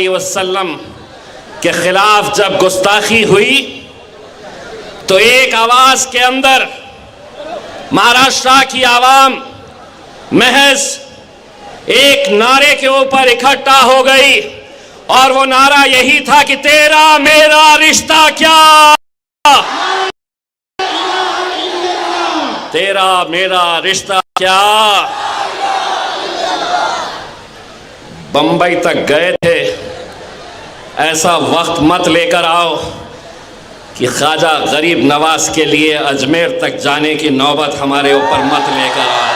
علیہ وسلم کے خلاف جب گستاخی ہوئی تو ایک آواز کے اندر مہاراشٹر کی عوام محض ایک نعرے کے اوپر اکٹھا ہو گئی اور وہ نعرہ یہی تھا کہ تیرا میرا رشتہ کیا، تیرا میرا رشتہ کیا۔ بمبئی تک گئے تھے، ایسا وقت مت لے کر آؤ کہ خواجہ غریب نواز کے لیے اجمیر تک جانے کی نوبت ہمارے اوپر مت لے کر آؤ۔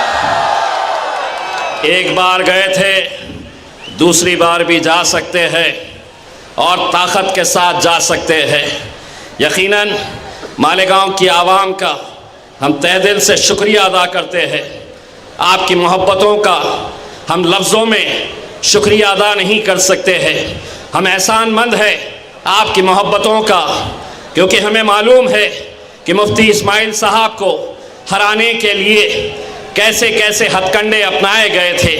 ایک بار گئے تھے، دوسری بار بھی جا سکتے ہیں اور طاقت کے ساتھ جا سکتے ہیں۔ یقیناً مالیگاؤں کی عوام کا ہم تہ دل سے شکریہ ادا کرتے ہیں۔ آپ کی محبتوں کا ہم لفظوں میں شکریہ ادا نہیں کر سکتے ہیں۔ ہم احسان مند ہیں آپ کی محبتوں کا، کیونکہ ہمیں معلوم ہے کہ مفتی اسماعیل صاحب کو ہرانے کے لیے کیسے کیسے ہتھ کنڈے اپنائے گئے تھے۔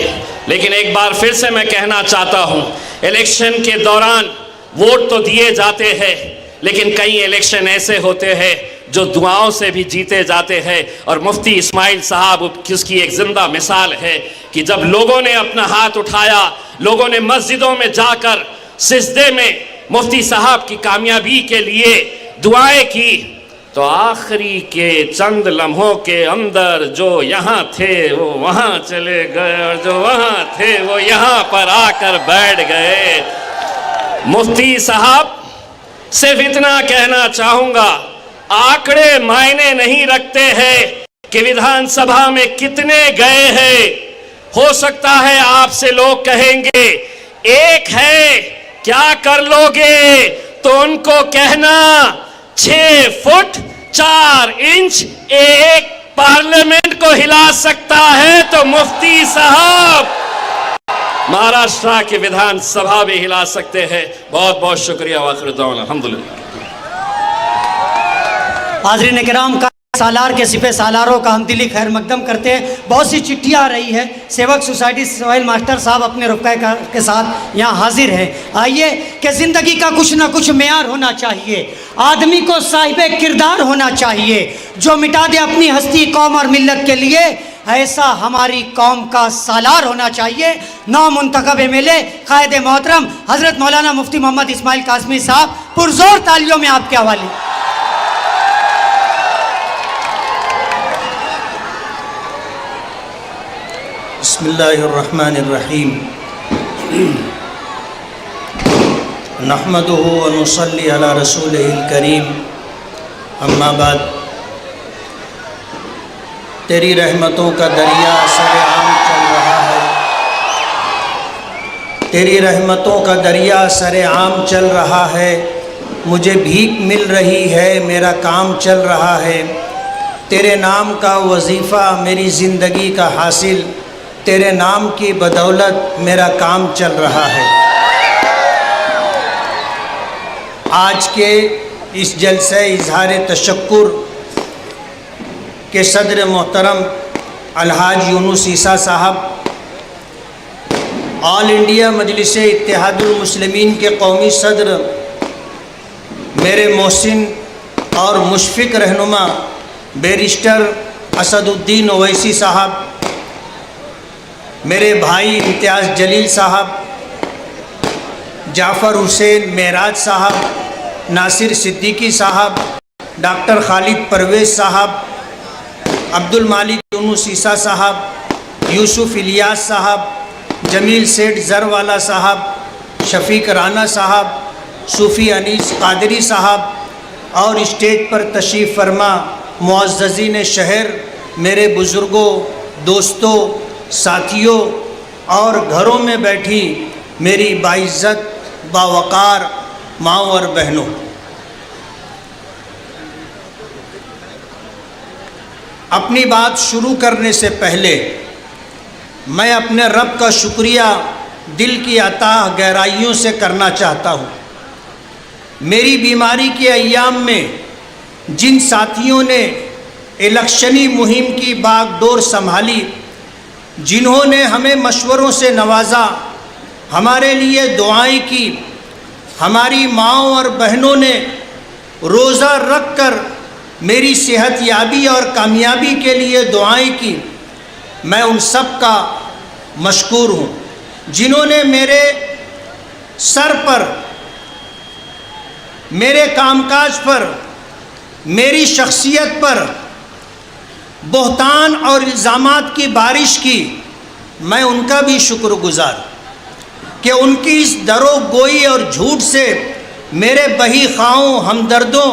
لیکن ایک بار پھر سے میں کہنا چاہتا ہوں، الیکشن کے دوران ووٹ تو دیے جاتے ہیں، لیکن کئی الیکشن ایسے ہوتے ہیں جو دعاؤں سے بھی جیتے جاتے ہیں، اور مفتی اسماعیل صاحب اس کی ایک زندہ مثال ہے کہ جب لوگوں نے اپنا ہاتھ اٹھایا، لوگوں نے مسجدوں میں جا کر سجدے میں مفتی صاحب کی کامیابی کے لیے دعائیں کی، تو آخری کے چند لمحوں کے اندر جو یہاں تھے وہ وہاں چلے گئے، اور جو وہاں تھے وہ یہاں پر آ کر بیٹھ گئے۔ مفتی صاحب، صرف اتنا کہنا چاہوں گا، آنکڑے معنی نہیں رکھتے ہیں کہ ویدھان سبھا میں کتنے گئے ہیں۔ ہو سکتا ہے آپ سے لوگ کہیں گے ایک ہے، کیا کر لو گے؟ تو ان کو کہنا 6 فٹ 4 انچ ایک پارلیمنٹ کو ہلا سکتا ہے تو مفتی صاحب مہاراشٹر کے ویدھان سبھا بھی ہلا سکتے ہیں۔ بہت بہت شکریہ، وآخر دعوانا الحمدللہ۔ حاضرین کرام، سالار کے سپہ سالاروں کا ہم دلی خیر مقدم کرتے ہیں۔ بہت سی چٹھیاں آ رہی ہے، سیوک سوسائٹی سہیل ماسٹر صاحب اپنے رفقہ کے ساتھ یہاں حاضر ہیں۔ آئیے کہ زندگی کا کچھ نہ کچھ معیار ہونا چاہیے، آدمی کو صاحب کردار ہونا چاہیے، جو مٹا دے اپنی ہستی قوم اور ملت کے لیے، ایسا ہماری قوم کا سالار ہونا چاہیے۔ نو منتخب MLA قائد محترم حضرت مولانا مفتی محمد اسماعیل قاسمی صاحب، پرزور تالیوں میں آپ کے حوالے۔ بسم اللہ الرحمن الرحیم، نحمدہ ونصلی علی رسولہ الکریم، اما بعد۔ تیری رحمتوں کا دریا سر عام چل رہا ہے، تیری رحمتوں کا دریا سر عام چل رہا ہے، مجھے بھیک مل رہی ہے، میرا کام چل رہا ہے، تیرے نام کا وظیفہ میری زندگی کا حاصل، تیرے نام کی بدولت میرا کام چل رہا ہے۔ آج کے اس جلسہ اظہار تشکر کے صدر محترم الحاج یونس عیسیٰ صاحب، آل انڈیا مجلس اتحاد المسلمین کے قومی صدر میرے محسن اور مشفق رہنما بیرسٹر اسد الدین اویسی صاحب، میرے بھائی امتیاز جلیل صاحب، جعفر حسین معراج صاحب، ناصر صدیقی صاحب، ڈاکٹر خالد پرویز صاحب، عبد المالک یونس عیسیٰ صاحب، یوسف الیاس صاحب، جمیل سیٹھ زروالا صاحب، شفیق رانا صاحب، صوفی انیس قادری صاحب، اور اسٹیج پر تشریف فرما معززین شہر، میرے بزرگوں، دوستوں، ساتھیوں، اور گھروں میں بیٹھی میری باعزت باوقار ماؤں اور بہنوں، اپنی بات شروع کرنے سے پہلے میں اپنے رب کا شکریہ دل کی عطا گہرائیوں سے کرنا چاہتا ہوں۔ میری بیماری کے ایام میں جن ساتھیوں نے الیکشنی مہم کی باغ ڈور سنبھالی، جنہوں نے ہمیں مشوروں سے نوازا، ہمارے لیے دعائیں کی، ہماری ماؤں اور بہنوں نے روزہ رکھ کر میری صحت یابی اور کامیابی کے لیے دعائیں کی، میں ان سب کا مشکور ہوں، جنہوں نے میرے سر پر، میرے کام کاج پر، میری شخصیت پر بہتان اور الزامات کی بارش کی۔ میں ان کا بھی شکر گزار کہ ان کی اس درو گوئی اور جھوٹ سے میرے بہی خواہوں، ہمدردوں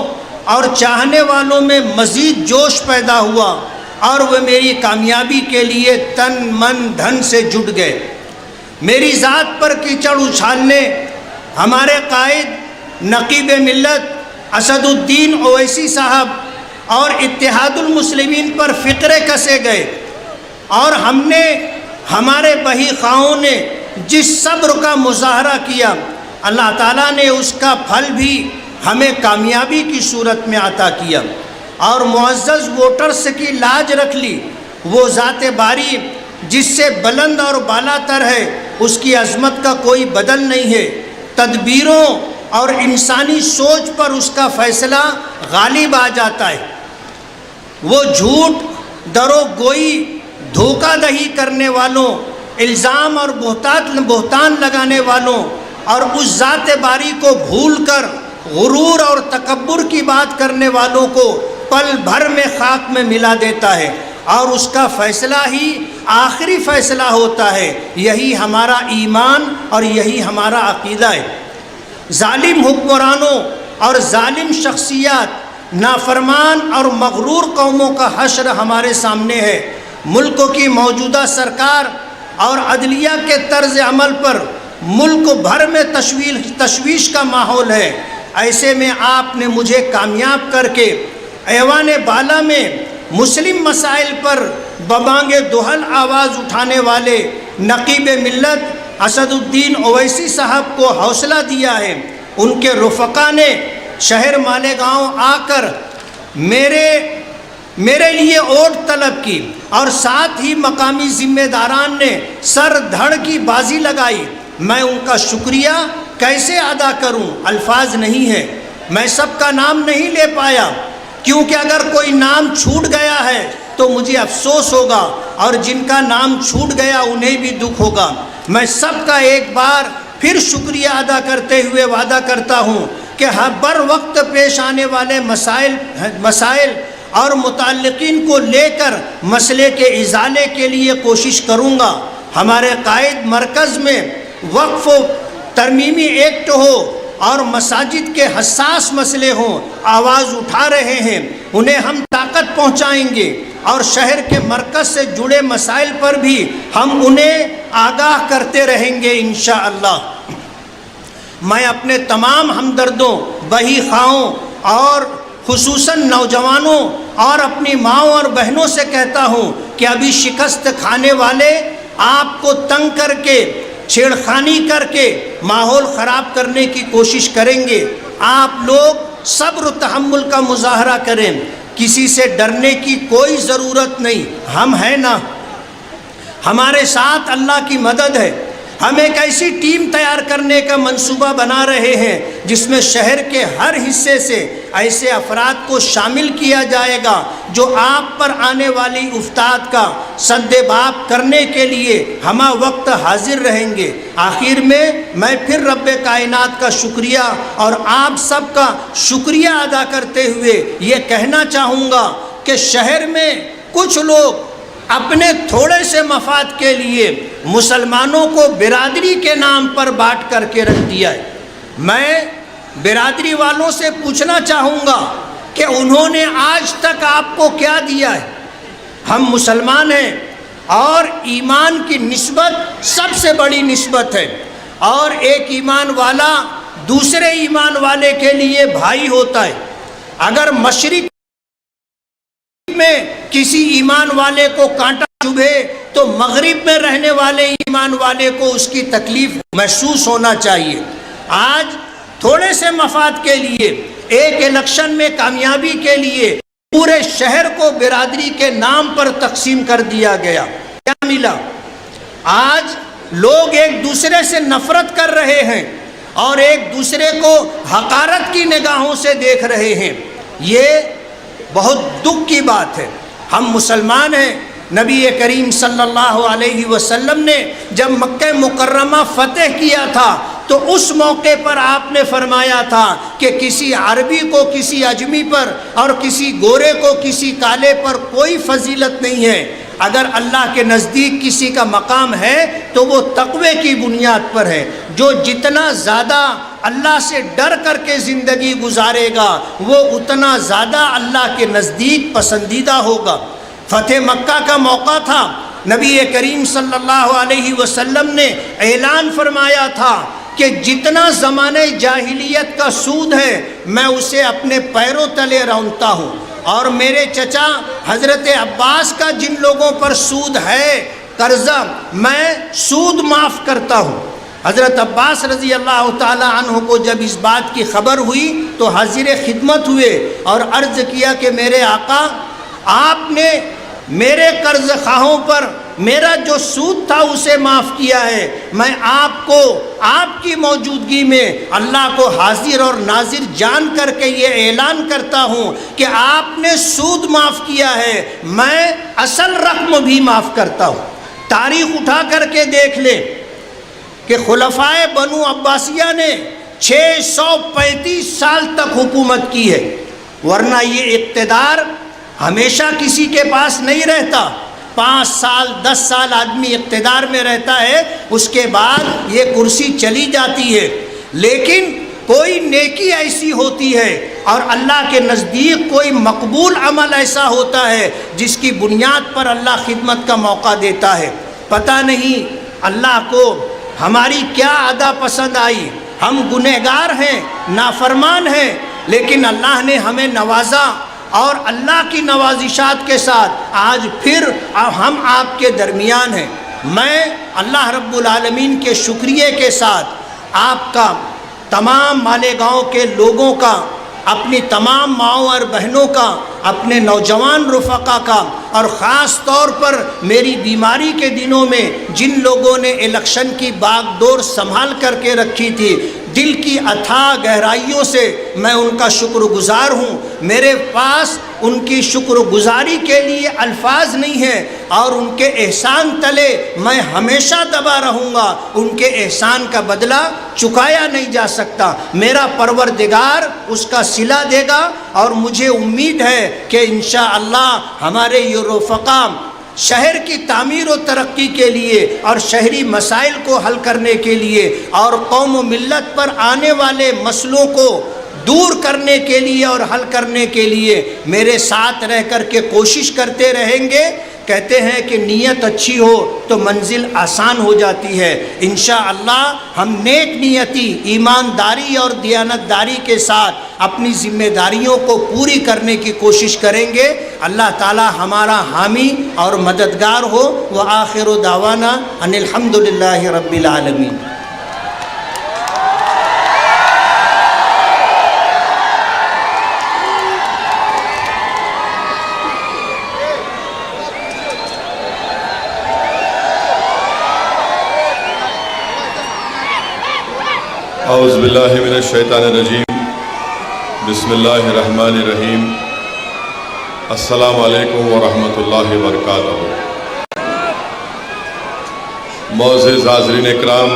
اور چاہنے والوں میں مزید جوش پیدا ہوا اور وہ میری کامیابی کے لیے تن من دھن سے جٹ گئے۔ میری ذات پر کیچڑ اچھالنے ہمارے قائد نقیب ملت اسد الدین اویسی صاحب اور اتحاد المسلمین پر فقرے کسے گئے، اور ہمارے بہی خواہوں نے جس صبر کا مظاہرہ کیا، اللہ تعالیٰ نے اس کا پھل بھی ہمیں کامیابی کی صورت میں عطا کیا، اور معزز ووٹرز کی لاج رکھ لی۔ وہ ذات باری جس سے بلند اور بالا تر ہے، اس کی عظمت کا کوئی بدل نہیں ہے، تدبیروں اور انسانی سوچ پر اس کا فیصلہ غالب آ جاتا ہے۔ وہ جھوٹ، درو گوئی، دھوکہ دہی کرنے والوں، الزام اور بہتان لگانے والوں اور اس ذات باری کو بھول کر غرور اور تکبر کی بات کرنے والوں کو پل بھر میں خاک میں ملا دیتا ہے، اور اس کا فیصلہ ہی آخری فیصلہ ہوتا ہے۔ یہی ہمارا ایمان اور یہی ہمارا عقیدہ ہے۔ ظالم حکمرانوں اور ظالم شخصیات، نافرمان اور مغرور قوموں کا حشر ہمارے سامنے ہے۔ ملک کی موجودہ سرکار اور عدلیہ کے طرز عمل پر ملک بھر میں تشویش کا ماحول ہے۔ ایسے میں آپ نے مجھے کامیاب کر کے ایوان بالا میں مسلم مسائل پر ببانگ دہل آواز اٹھانے والے نقیب ملت اسد الدین اویسی صاحب کو حوصلہ دیا ہے۔ ان کے رفقا نے شہر مالیگاؤں آ کر میرے لیے ووٹ طلب کی، اور ساتھ ہی مقامی ذمہ داران نے سر دھڑ کی بازی لگائی۔ میں ان کا شکریہ کیسے ادا کروں، الفاظ نہیں ہے۔ میں سب کا نام نہیں لے پایا، کیونکہ اگر کوئی نام چھوٹ گیا ہے تو مجھے افسوس ہوگا، اور جن کا نام چھوٹ گیا انہیں بھی دکھ ہوگا۔ میں سب کا ایک بار پھر شکریہ ادا کرتے ہوئے وعدہ کرتا ہوں کہ ہر بر وقت پیش آنے والے مسائل اور متعلقین کو لے کر مسئلے کے ازالے کے لیے کوشش کروں گا۔ ہمارے قائد مرکز میں وقف و ترمیمی ایکٹ ہو اور مساجد کے حساس مسئلے ہوں، آواز اٹھا رہے ہیں، انہیں ہم طاقت پہنچائیں گے، اور شہر کے مرکز سے جڑے مسائل پر بھی ہم انہیں آگاہ کرتے رہیں گے انشاءاللہ۔ میں اپنے تمام ہمدردوں، بہی خواہوں اور خصوصاً نوجوانوں اور اپنی ماؤں اور بہنوں سے کہتا ہوں کہ ابھی شکست کھانے والے آپ کو تنگ کر کے، چھیڑخانی کر کے ماحول خراب کرنے کی کوشش کریں گے۔ آپ لوگ صبر و تحمل کا مظاہرہ کریں، کسی سے ڈرنے کی کوئی ضرورت نہیں، ہم ہیں نا، ہمارے ساتھ اللہ کی مدد ہے۔ ہم ایک ایسی ٹیم تیار کرنے کا منصوبہ بنا رہے ہیں جس میں شہر کے ہر حصے سے ایسے افراد کو شامل کیا جائے گا جو آپ پر آنے والی افتاد کا سد باب کرنے کے لیے ہمہ وقت حاضر رہیں گے۔ آخر میں پھر رب کائنات کا شکریہ اور آپ سب کا شکریہ ادا کرتے ہوئے یہ کہنا چاہوں گا کہ شہر میں کچھ لوگ اپنے تھوڑے سے مفاد کے لیے مسلمانوں کو برادری کے نام پر بانٹ کر کے رکھ دیا ہے۔ میں برادری والوں سے پوچھنا چاہوں گا کہ انہوں نے آج تک آپ کو کیا دیا ہے؟ ہم مسلمان ہیں اور ایمان کی نسبت سب سے بڑی نسبت ہے، اور ایک ایمان والا دوسرے ایمان والے کے لیے بھائی ہوتا ہے۔ اگر مشرق میں کسی ایمان والے کو کانٹا چبھے تو مغرب میں رہنے والے ایمان والے کو اس کی تکلیف محسوس ہونا چاہیے۔ آج تھوڑے سے مفاد کے لیے، ایک الیکشن میں کامیابی کے لیے پورے شہر کو برادری کے نام پر تقسیم کر دیا گیا۔ کیا ملا؟ آج لوگ ایک دوسرے سے نفرت کر رہے ہیں اور ایک دوسرے کو حقارت کی نگاہوں سے دیکھ رہے ہیں، یہ بہت دکھ کی بات ہے۔ ہم مسلمان ہیں۔ نبی کریم صلی اللہ علیہ وسلم نے جب مکہ مکرمہ فتح کیا تھا تو اس موقع پر آپ نے فرمایا تھا کہ کسی عربی کو کسی عجمی پر اور کسی گورے کو کسی کالے پر کوئی فضیلت نہیں ہے۔ اگر اللہ کے نزدیک کسی کا مقام ہے تو وہ تقوی کی بنیاد پر ہے۔ جو جتنا زیادہ اللہ سے ڈر کر کے زندگی گزارے گا وہ اتنا زیادہ اللہ کے نزدیک پسندیدہ ہوگا۔ فتح مکہ کا موقع تھا، نبی کریم صلی اللہ علیہ وسلم نے اعلان فرمایا تھا کہ جتنا زمانہ جاہلیت کا سود ہے میں اسے اپنے پیروں تلے رونتا ہوں، اور میرے چچا حضرت عباس کا جن لوگوں پر سود ہے قرضہ میں سود معاف کرتا ہوں۔ حضرت عباس رضی اللہ تعالی عنہ کو جب اس بات کی خبر ہوئی تو حاضر خدمت ہوئے اور عرض کیا کہ میرے آقا، آپ نے میرے قرض خواہوں پر میرا جو سود تھا اسے معاف کیا ہے، میں آپ کو آپ کی موجودگی میں اللہ کو حاضر اور ناظر جان کر کے یہ اعلان کرتا ہوں کہ آپ نے سود معاف کیا ہے، میں اصل رقم بھی معاف کرتا ہوں۔ تاریخ اٹھا کر کے دیکھ لیں کہ خلفائے بنو عباسیہ نے 635 سال تک حکومت کی ہے، ورنہ یہ اقتدار ہمیشہ کسی کے پاس نہیں رہتا۔ 5 سال 10 سال آدمی اقتدار میں رہتا ہے، اس کے بعد یہ کرسی چلی جاتی ہے۔ لیکن کوئی نیکی ایسی ہوتی ہے اور اللہ کے نزدیک کوئی مقبول عمل ایسا ہوتا ہے جس کی بنیاد پر اللہ خدمت کا موقع دیتا ہے۔ پتہ نہیں اللہ کو ہماری کیا ادا پسند آئی۔ ہم گنہگار ہیں، نافرمان ہیں، لیکن اللہ نے ہمیں نوازا، اور اللہ کی نوازشات کے ساتھ آج پھر ہم آپ کے درمیان ہیں۔ میں اللہ رب العالمین کے شکریہ کے ساتھ آپ کا، تمام مالیگاؤں کے لوگوں کا، اپنی تمام ماؤں اور بہنوں کا، اپنے نوجوان رفقا کا، اور خاص طور پر میری بیماری کے دنوں میں جن لوگوں نے الیکشن کی باغ دور سنبھال کر کے رکھی تھی، دل کی اتھاہ گہرائیوں سے میں ان کا شکر گزار ہوں۔ میرے پاس ان کی شکر گزاری کے لیے الفاظ نہیں ہیں، اور ان کے احسان تلے میں ہمیشہ دبا رہوں گا۔ ان کے احسان کا بدلہ چکایا نہیں جا سکتا۔ میرا پروردگار اس کا صلہ دے گا، اور مجھے امید ہے کہ انشاءاللہ ہمارے یہ رفقا شہر کی تعمیر و ترقی کے لیے اور شہری مسائل کو حل کرنے کے لیے اور قوم و ملت پر آنے والے مسئلوں کو دور کرنے کے لیے اور حل کرنے کے لیے میرے ساتھ رہ کر کے کوشش کرتے رہیں گے۔ کہتے ہیں کہ نیت اچھی ہو تو منزل آسان ہو جاتی ہے۔ انشاءاللہ ہم نیک نیتی، ایمانداری اور دیانتداری کے ساتھ اپنی ذمہ داریوں کو پوری کرنے کی کوشش کریں گے۔ اللہ تعالی ہمارا حامی اور مددگار ہو۔ وآخر دعوانا ان الحمدللہ رب العالمین۔ اعوذ باللہ من الشیطان الرجیم، بسم اللہ الرحمن الرحیم۔ السلام علیکم ورحمۃ اللہ وبرکاتہ۔ معزز حاضرین اکرام،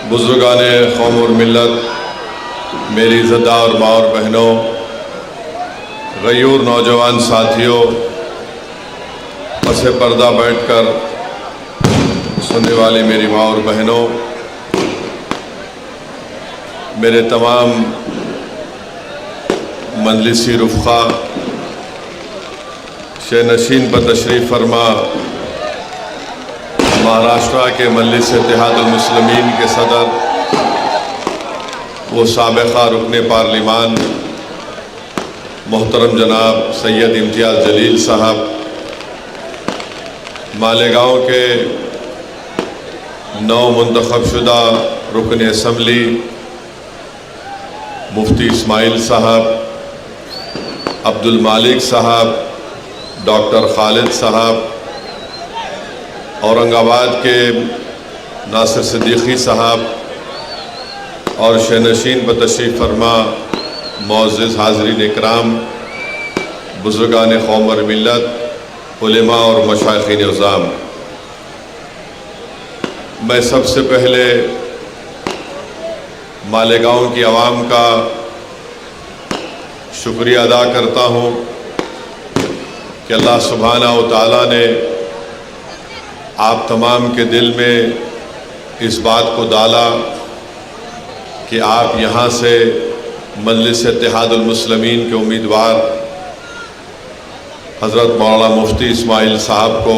بزرگان قوم اور ملت، میری عزتدار اور ماں اور بہنوں، غیور نوجوان ساتھیوں، پس پردہ بیٹھ کر سننے والی میری ماں اور بہنوں، میرے تمام مجلسی رفقا، شہنشین پر تشریف فرما مہاراشٹرا کے مجلس اتحاد المسلمین کے صدر وہ سابقہ رکن پارلیمان محترم جناب سید امتیاز جلیل صاحب، مالیگاؤں کے نو منتخب شدہ رکن اسمبلی مفتی اسماعیل صاحب، عبدالمالک صاحب، ڈاکٹر خالد صاحب، اورنگ آباد کے ناصر صدیقی صاحب اور شہنشین بتشریف فرما معزز حاضرین اکرام، بزرگان قوم اور ملت، علماء اور مشائخین عظام، میں سب سے پہلے مالیگاؤں کی عوام کا شکریہ ادا کرتا ہوں کہ اللہ سبحانہ و تعالیٰ نے آپ تمام کے دل میں اس بات کو ڈالا کہ آپ یہاں سے مجلس اتحاد المسلمین کے امیدوار حضرت مولانا مفتی اسماعیل صاحب کو